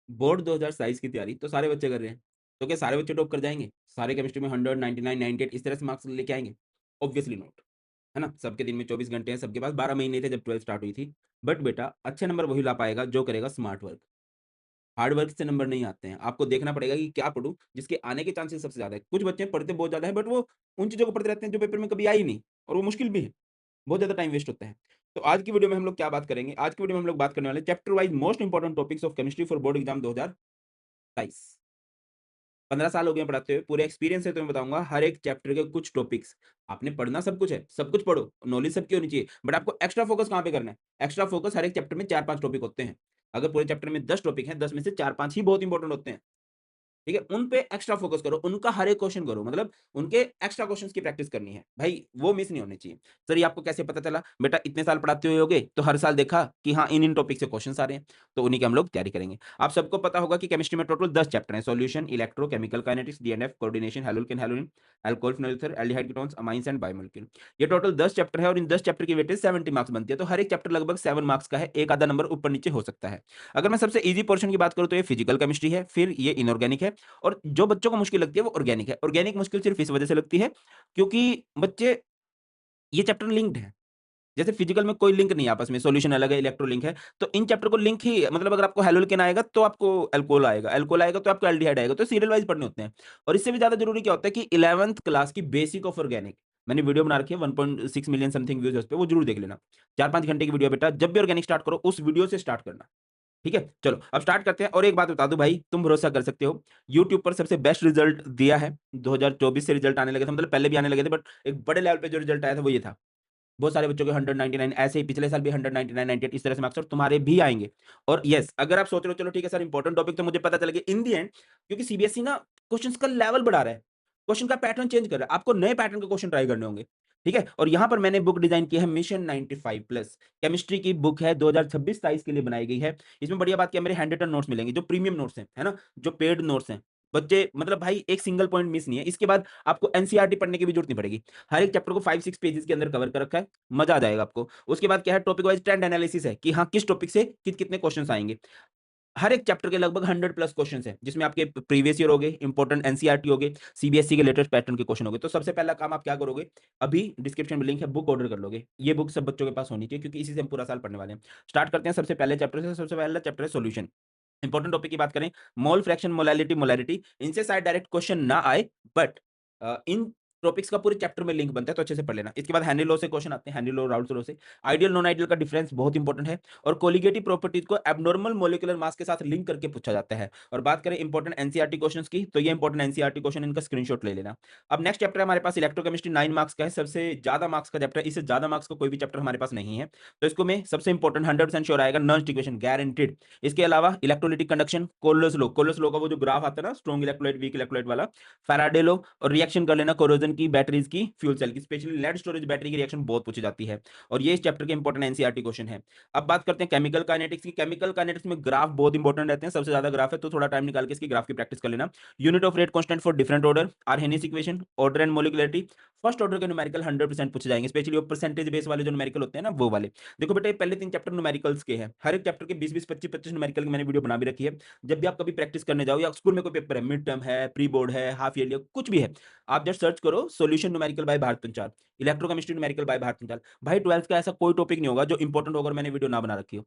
Board 2027 की तैयारी तो सारे बच्चे कर रहे हैं। तो क्या सारे बच्चे टॉप कर जाएँगे? सारे केमिस्ट्री में 100, 99, 98 इस तरह से मार्क्स लेके आएँगे? ऑब्वियसली नॉट, है ना? सबके दिन में 24 घंटे हैं, सबके पास 12 महीने थे जब 12th स्टार्ट हुई थी। बट बेटा अच्छे नंबर वही ला पाएगा जो करेगा स्मार्ट वर्क। हार्ड वर्क से नंबर नहीं आते हैं। आपको देखना पड़ेगा कि क्या पढ़ूँ जिसके आने के चांसेस सबसे ज़्यादा है। कुछ बच्चे पढ़ते बहुत ज़्यादा है बट वो उन चीज़ों को पढ़ते रहते हैं जो पेपर में कभी आई ही नहीं और वो मुश्किल भी है। बहुत ज़्यादा टाइम वेस्ट होता है। तो आज की वीडियो में हम लोग क्या बात करेंगे? आज की वीडियो में हम लोग बात करने वाले हैं chapter wise most important topics of chemistry for board exam 2022। 15 साल हो गए हैं पढ़ाते हुए, पूरे एक्सपीरियंस से तुम्हें बताऊँगा हर एक चैप्टर के कुछ टॉपिक्स। आपने पढ़ना सब कुछ है, सब कुछ पढ़ो, नॉलेज सबकी होनी चाहिए, बट आपको एक्स्ट्रा फोकस कहाँ पे करना है? एक्स्ट्रा फोकस हर एक चैप्टर में 4-5 टॉपिक होते हैं। अगर पूरे चैप्टर में 10 टॉपिक हैं, 10 में से 4-5 ही बहुत इंपोर्टेंट होते हैं। ठीक है? उन पे एक्स्ट्रा फ़ोकस करो, उनका हर एक क्वेश्चन करो, मतलब उनके एक्स्ट्रा क्वेश्चन्स की प्रैक्टिस करनी है। भाई, वो मिस नहीं होने चाहिए। सर, ये आपको कैसे पता चला? बेटा इतने साल पढ़ाते हुए होगे, तो हर साल देखा कि हाँ, इन-इन टॉपिक से क्वेश्चन्स आ रहे हैं, तो उन्हीं की हम लोग तैयारी करेंगे। आप सबको पता होगा कि केमिस्ट्री में टोटल 10 चैप्टर हैं, solution, electro, chemical kinetics, d and f, coordination, haloalkane, halogen, alcohol, phenol ether, aldehyde ketones, amines and biomolecule. ये टोटल 10 चैप्टर है और इन 10 चैप्टर की वेटेज 70 मार्क्स बनती है, तो हर एक चैप्टर लगभग 7 मार्क्स का है, एक आधा नंबर ऊपर-नीचे हो सकता है। अगर मैं सबसे ईज़ी पोर्शन की बात करूँ, तो ये फिजिकल केमिस्ट्री है, फिर ये इनऑर्गेनिक है और जो बच्चों को मुश्किल लगती है वो ऑर्गेनिक है। ऑर्गेनिक मुश्किल सिर्फ़ इस वजह से लगती है क्योंकि बच्चे ये चैप्टर लिंक्ड हैं। जैसे फिजिकल में कोई लिंक नहीं है आपस में, सॉल्यूशन अलग है, इलेक्ट्रो लिंक है। तो इन चैप्टर को लिंक ही मतलब अगर आपको हैलोल्केन आएगा तो आपको अल्कोहल आएगा, अल्कोहल आएगा तो आपको एल्डिहाइड आएगा। तो सीरियल वाइज़ पढ़ने होते हैं। और इससे भी ज़्यादा ज़रूरी क्या होता है कि 11th क्लास की बेसिक ऑफ ऑर्गेनिक मैंने वीडियो बना रखी है 1.6 मिलियन समथिंग व्यूज़ है उसपे, वो ज़रूर देख लेना। 4-5 घंटे की वीडियो है बेटा, जब भी ऑर्गेनिक स्टार्ट करो उस वीडियो से स्टार्ट करना। ठीक है? चलो अब स्टार्ट करते हैं और एक बात बता दूँ भाई, तुम भरोसा कर सकते हो, यूट्यूब पर सबसे बेस्ट रिज़ल्ट दिया है। 2024 से रिज़ल्ट आने लगे थे, मतलब पहले भी आने लगे थे बट एक बड़े लेवल पे जो रिज़ल्ट आया था वो ये था। बहुत सारे बच्चों के 199 ऐसे ही पिछले साल भी 199, 98 इस तरह से मार्क्स और तुम्हारे भी आएँगे। और येस, अगर आप सोच रहे हो चलो ठीक है सर इंपॉर्टेंट टॉपिक तो मुझे पता चल गया इन द एंड क्योंकि सीबीएसई ना क्वेश्चन्स का लेवल बढ़ा रहा है। क्वेश्चन का पैटर्न चेंज कर रहा है। आपको नए पैटर्न के क्वेश्चन ट्राई करने होंगे। ठीक है? और यहाँ पर मैंने बुक डिज़ाइन की है मिशन 95 प्लस। केमिस्ट्री की बुक है 2026-27 के लिए बनाई गई है। इसमें बढ़िया बात क्या है मेरे हैंड रिटन नोट्स मिलेंगे जो प्रीमियम नोट्स हैं, है ना? जो पेड नोट्स हैं। बच्चे मतलब भाई एक सिंगल पॉइंट मिस नहीं है। इसके बाद आपको एनसीईआरटी पढ़ने की भी जरूरत नहीं पड़ेगी। हर एक चैप्टर को 5-6 पेजेस के अंदर कवर कर रखा है। मजा आ जाएगा आपको। उसके बाद क्या है टॉपिक वाइज़ ट्रेंड एनालिसिस है कि हाँ, किस टॉपिक से कितने क्वेश्चन्स आएँगे। हर एक चैप्टर के लगभग 100 प्लस क्वेश्चन्स हैं, जिसमें आपके प्रीवियस ईयर हो गए, इंपोर्टेंट एनसीईआरटी हो गए, सीबीएसई के लेटेस्ट पैटर्न के क्वेश्चन हो गए। तो सबसे पहला काम आप क्या करोगे, अभी डिस्क्रिप्शन में लिंक है, बुक ऑर्डर कर लोगे। ये बुक सब बच्चों के पास होनी चाहिए क्योंकि इसी से हम पूरा साल पढ़ने वाले हैं। स्टार्ट करते हैं सबसे पहले चैप्टर से, सबसे पहला चैप्टर है सॉल्यूशन। इंपॉर्टेंट टॉपिक की बात करें, मोल फ्रैक्शन, मोलालिटी, मोलैरिटी इनसे शायद डायरेक्ट क्वेश्चन ना आए बट इन टॉपिक्स का पूरे चैप्टर में लिंक बनता है तो अच्छे से पढ़ लेना। इसके बाद हेनरी लॉ से क्वेश्चन आते हैं, हेनरी लॉ, राउल्स लॉ से। आइडियल नॉन आइडियल का डिफरेंस बहुत इंपॉर्टेंट है और कोलिगेटिव प्रॉपर्टीज को एब्नॉर्मल मॉलिक्यूलर मास के साथ लिंक करके पूछा जाता है। और बात करें इंपॉर्टेंट एनसीईआरटी क्वेश्चंस की तो ये इंपॉर्टेंट एनसीईआरटी क्वेश्चन इनका स्क्रीनशॉट ले लेना। अब नेक्स्ट चैप्टर हमारे पास इलेक्ट्रोकेमिस्ट्री 9 मार्क्स का है, सबसे ज्यादा मार्क्स का चैप्टर है, इससे ज्यादा मार्क्स का कोई भी चैप्टर हमारे पास नहीं है। तो इसको मैं सबसे इंपॉर्टेंट 100% श्योर आएगा नॉन इक्वेशन गारंटीड। इसके अलावा इलेक्ट्रोलिटिक कंडक्शन, कोलोस लॉ का वो जो ग्राफ आता है ना स्ट्रॉन्ग इलेक्ट्रोलाइट वीक इलेक्ट्रोलाइट वाला, फैराडे लॉ और रिएक्शन कर लेना कोरोजन की, बैटरीज की, फ्यूल सेल की, स्पेशली लेड स्टोरेज बैटरी की रिएक्शन बहुत पूछी जाती है और ये इस चैप्टर के इंपॉर्टेंट एनसीईआरटी क्वेश्चन है। अब बात करते हैं केमिकल काइनेटिक्स की। केमिकल काइनेटिक्स में ग्राफ बहुत इंपॉर्टेंट रहते हैं, सबसे ज्यादा ग्राफ है तो थोड़ा टाइम निकाल के इसकी ग्राफ की प्रैक्टिस कर लेना। Unit of rate constant for different order, Arrhenius equation, order and molecularity, first order के न्यूमेरिकल 100% पूछे जाएंगे, स्पेशली वो परसेंटेज बेस वाले जो न्यूमेरिकल होते हैं ना वो वाले। देखो बेटा ये पहले 3 चैप्टर न्यूमेरिकल्स के हैं, हर एक चैप्टर के 20-20, 25-25 न्यूमेरिकल की मैंने वीडियो बना भी रखी है। जब भी आप कभी प्रैक्टिस करने जाओ या स्कूल में कोई पेपर है, मिड टर्म है, प्री बोर्ड है, हाफ ईयरली कुछ भी है, आप जस्ट सर्च करो solution numerical by Bharat Panchal, electrochemistry numerical by Bharat Panchal. भाई 12th का ऐसा कोई टॉपिक नहीं होगा जो इंपॉर्टेंट होगा और मैंने वीडियो ना बना रखी हो।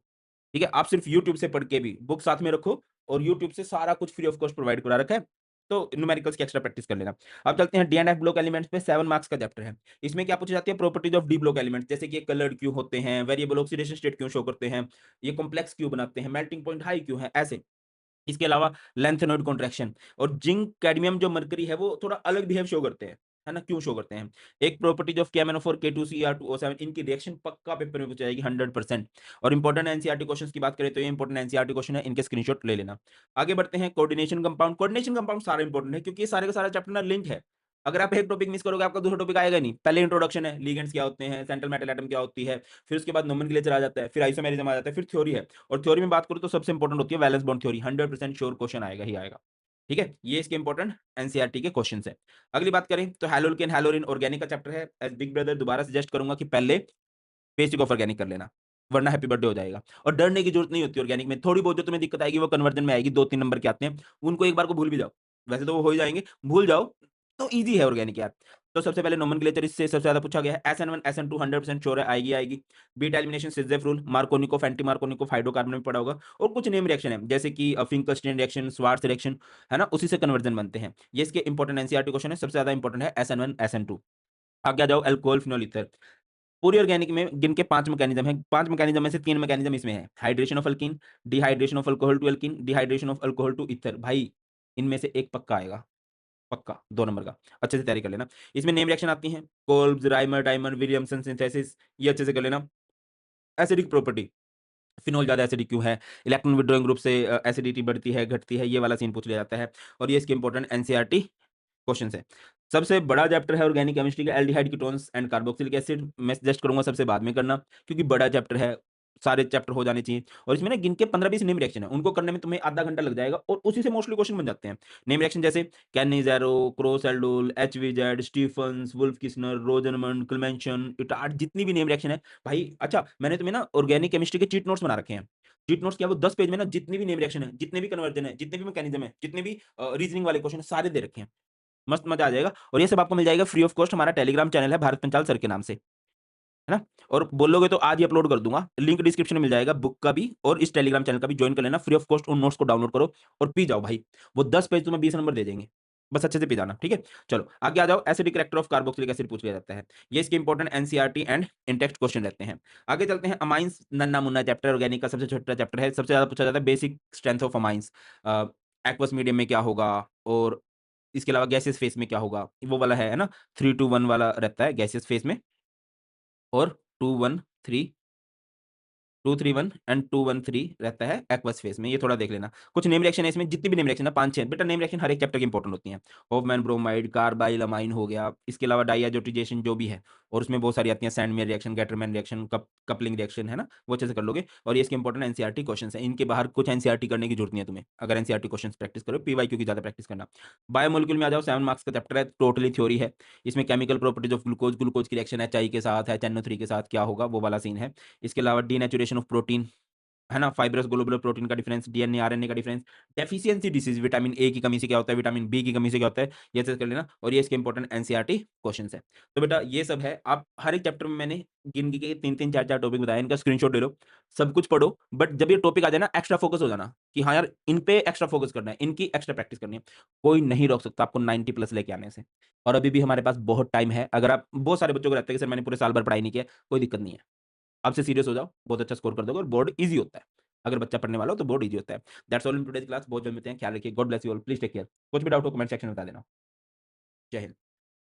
ठीक है? आप सिर्फ यूट्यूब से पढ़ के भी बुक साथ में रखो और यूट्यूब से सारा कुछ फ्री ऑफ कॉस्ट प्रोवाइड करा रखा है। तो न्यूमेरिकल्स की एक्स्ट्रा प्रैक्टिस कर लेना। अब चलते हैं D and F block elements पे, 7 मार्क्स का चैप्टर है। इसमें क्या पूछी जाती है properties of D block elements, जैसे कि ये कलर्ड क्यों होते हैं, वेरिएबल ऑक्सीडेशन स्टेट क्यों शो करते हैं, ये कॉम्प्लेक्स क्यों बनाते हैं, मेल्टिंग पॉइंट हाई क्यों है, ऐसे। इसके अलावा लेंथेनॉइड कॉन्ट्रैक्शन और जिंक, कैडमियम जो मरकरी है वो थोड़ा अलग बिहेव शो करते हैं, है ना? क्यों शो करते हैं? एक प्रॉपर्टीज ऑफ KMnO4 K2CR2O7 इनकी रिएक्शन पक्का पेपर में पूछी जाएगी 100%। और इंपॉर्टेंट एनसीईआरटी क्वेश्चंस की बात करें तो ये इंपॉर्टेंट एनसीईआरटी क्वेश्चन है, इनके स्क्रीनशॉट ले लेना। आगे बढ़ते हैं कोऑर्डिनेशन कंपाउंड। कोऑर्डिनेशन कंपाउंड सारा इंपॉर्टेंट है क्योंकि ये सारे का सारा चैप्टर ना लिंक है। अगर आप एक टॉपिक मिस करोगे आपका दूसरा टॉपिक आएगा ही नहीं। पहले इंट्रोडक्शन है, लिगेंड्स क्या होते हैं, सेंट्रल मेटल एटम क्या होती है, फिर उसके बाद नोमेनक्लेचर आ जाता है, फिर आइसोमेरिज्म आ जाता है, फिर थ्योरी है। और थ्योरी में बात करूँ तो सबसे इंपॉर्टेंट होती है valence bond theory, 100% sure question आएगा ही आएगा। ठीक है? ये इसके इंपॉर्टेंट एनसीईआरटी के क्वेश्चंस हैं। अगली बात करें तो हैलोल्केन, हैलोरिन ऑर्गेनिक का चैप्टर है। एज़ बिग ब्रदर दोबारा सजेस्ट करूँगा कि पहले बेसिक ऑफ ऑर्गेनिक कर लेना। वरना हैप्पी बर्थडे हो जाएगा। और डरने की ज़रूरत नहीं होती ऑर्गेनिक में, थोड़ी बहुत जो तुम्हें दिक्कत आएगी वो कन्वर्जन में आएगी, 2-3 नंबर के आते हैं, उनको एक बार को भूल भी जाओ। वैसे तो वो हो ही जाएँगे, भूल जाओ, तो ईज़ी है ऑर्गेनिक यार। तो सबसे पहले नोमेनक्लेचर इससे सबसे ज़्यादा पूछा गया है, SN1, SN2 100% श्योर है, आएगी, आएगी। Beta elimination, Saytzeff rule, Markovnikov, anti Markovnikov, hydrocarbon में पढ़ा होगा और कुछ नेम रिएक्शन है, जैसे कि फिंकलस्टीन रिएक्शन, श्वार्ट्ज रिएक्शन, है ना? उसी से कन्वर्जन बनते हैं। ये इसके इंपॉर्टेंट एनसीईआरटी क्वेश्चन है, सबसे ज़्यादा इंपॉर्टेंट है SN1, SN2। आगे आ जाओ अल्कोहल, फिनोल, ईथर। पूरी ऑर्गेनिक में गिन के 5 मैकेनिज्म हैं, 5 मैकेनिज्म में से 3 मैकेनिज्म इसमें है। Hydration of alkene, dehydration of alcohol to alkene, dehydration of alcohol to ether. भाई, इनमें से एक पक्का आएगा, पक्का 2 नंबर का। अच्छे से तैयारी कर लेना। इसमें नेम रिएक्शन आती हैं, Kolbe's, Rymer, dimer, Williamson synthesis, ये अच्छे से कर लेना। एसिडिक प्रॉपर्टी, फिनोल ज़्यादा एसिडिक क्यों है? इलेक्ट्रॉन विथड्रॉइंग ग्रुप से एसिडिटी बढ़ती है, घटती है, ये वाला सीन पूछ लिया जाता है और ये इसके इंपॉर्टेंट एनसीईआरटी क्वेश्चन है। सबसे बड़ा चैप्टर है ऑर्गेनिक केमिस्ट्री का aldehyde ketones and carboxylic acid. मैं सजेस्ट करूंगा सबसे बाद में करना, क्योंकि बड़ा चैप्टर है, सारे चैप्टर हो जाने चाहिए और इसमें ना गिन के 15-20 नेम रिएक्शन है, उनको करने में तुम्हें आधा घंटा लग जाएगा और उसी से मोस्टली क्वेश्चन बन जाते हैं। नेम रिएक्शन जैसे Cannizzaro, crossed aldol, HVZ, Stephens, Wolff Kishner, Rosenmund, Clemmensen, Etard, जितनी भी नेम रिएक्शन है भाई। अच्छा, मैंने तुम्हें ना ऑर्गेनिक केमिस्ट्री के चीट नोट्स बना रखे हैं। चीट नोट्स क्या, वो 10 पेज में ना जितनी भी नेम रिएक्शन है, जितने भी कन्वर्जन है, जितने भी मैकेनिज्म है, जितने भी रीजनिंग वाले क्वेश्चन है, सारे दे रखे हैं। मस्त मज़ा आ जाएगा और ये सब आपको मिल जाएगा फ्री ऑफ कॉस्ट। हमारा टेलीग्राम चैनल है भारत पंचाल सर के नाम से, है ना? और बोलोगे तो आज ही अपलोड कर दूँगा। लिंक डिस्क्रिप्शन में मिल जाएगा, बुक का भी और इस टेलीग्राम चैनल का भी जॉइन कर लेना। फ्री ऑफ कॉस्ट उन नोट्स को डाउनलोड करो और पी जाओ भाई। वो 10 पेज तुम्हें 20 नंबर दे देंगे। बस अच्छे से पी जाना, ठीक है? चलो आगे आ जाओ। Acidic character of carboxylic acid पूछ लिया जाता है। ये इसके इंपॉर्टेंट एनसीईआरटी एंड इन-टेक्स्ट क्वेश्चन रहते हैं। आगे चलते हैं। अमाइन्स, नन्ना-मुन्ना चैप्टर ऑर्गेनिक का सबसे छोटा चैप्टर है। सबसे ज़्यादा पूछा जाता है basic strength of amines. Aqueous medium में क्या होगा और इसके अलावा गैसियस फेस में क्या होगा? वो वाला है ना? 3 टू 1 वाला रहता है गैसियस फेस में और 2-1-3 2-3-1 एंड 2-1-3 रहता है एक्वस फेज में, ये थोड़ा देख लेना। कुछ नेम रिएक्शन है इसमें, जितनी भी नेम रिएक्शन है 5-6 बेटा, नेम रिएक्शन हर एक चैप्टर की इंपॉर्टेंट होती हैं। होफमैन ब्रोमाइड, कार्बाइल अमाइन हो गया, इसके अलावा डाइयाज़ोटिजेशन जो भी है और उसमें बहुत सारी आती हैं, Sandmeyer reaction, Gattermann reaction, coupling reaction, है ना? वो अच्छे से कर लोगे और ये इसके इंपॉर्टेंट एनसीईआरटी क्वेश्चंस हैं। इनके बाहर कुछ एनसीईआरटी करने की जरूरत नहीं है तुम्हें, अगर एनसीईआरटी क्वेश्चंस प्रैक्टिस करो। पीवाईक्यू की ज़्यादा प्रैक्टिस करना। बायोमोलिक्यूल में आ जाओ, 7 मार्क्स का चैप्टर है, टोटली थ्योरी है। इसमें chemical properties of glucose, glucose की रिएक्शन एचआई के साथ, HNO3 के साथ क्या होगा, वो वाला सीन है। इसके अलावा डीनेचुरेशन ऑफ प्रोटीन, है ना? फाइब्रस ग्लोबुलर प्रोटीन का डिफरेंस, डीएनए आरएनए का difference, deficiency disease, vitamin A की कमी से क्या होता है, विटामिन बी की कमी से क्या होता है, ये चीज़ कर लेना और ये इसके इंपॉर्टेंट एनसीईआरटी क्वेश्चंस है। तो बेटा ये सब है। आप हर एक चैप्टर में मैंने गिन के 3-3 4-4 टॉपिक बताए, इनका स्क्रीनशॉट ले लो, सब कुछ पढ़ो, बट जब ये टॉपिक आ जाए ना एक्स्ट्रा फोकस हो जाना कि हाँ यार, इन पे एक्स्ट्रा फोकस करना है, इनकी एक्स्ट्रा प्रैक्टिस करनी है। कोई नहीं रोक सकता आपको 90 प्लस लेके आने से। और अभी भी हमारे पास बहुत टाइम है। अगर आप, बहुत सारे बच्चों को रहता है कि सर मैंने पूरे साल भर पढ़ाई नहीं किया, कोई दिक्कत नहीं है। अब से सीरियस हो जाओ, बहुत अच्छा स्कोर कर दोगे और बोर्ड ईज़ी होता है। अगर बच्चा पढ़ने वाला हो तो बोर्ड ईज़ी होता है। That's all in today's class. बहुत जल्द मिलते हैं। ख्याल रखिए। God bless you all. Please take care. कुछ भी डाउट हो कमेंट सेक्शन में बता देना। जय हिंद।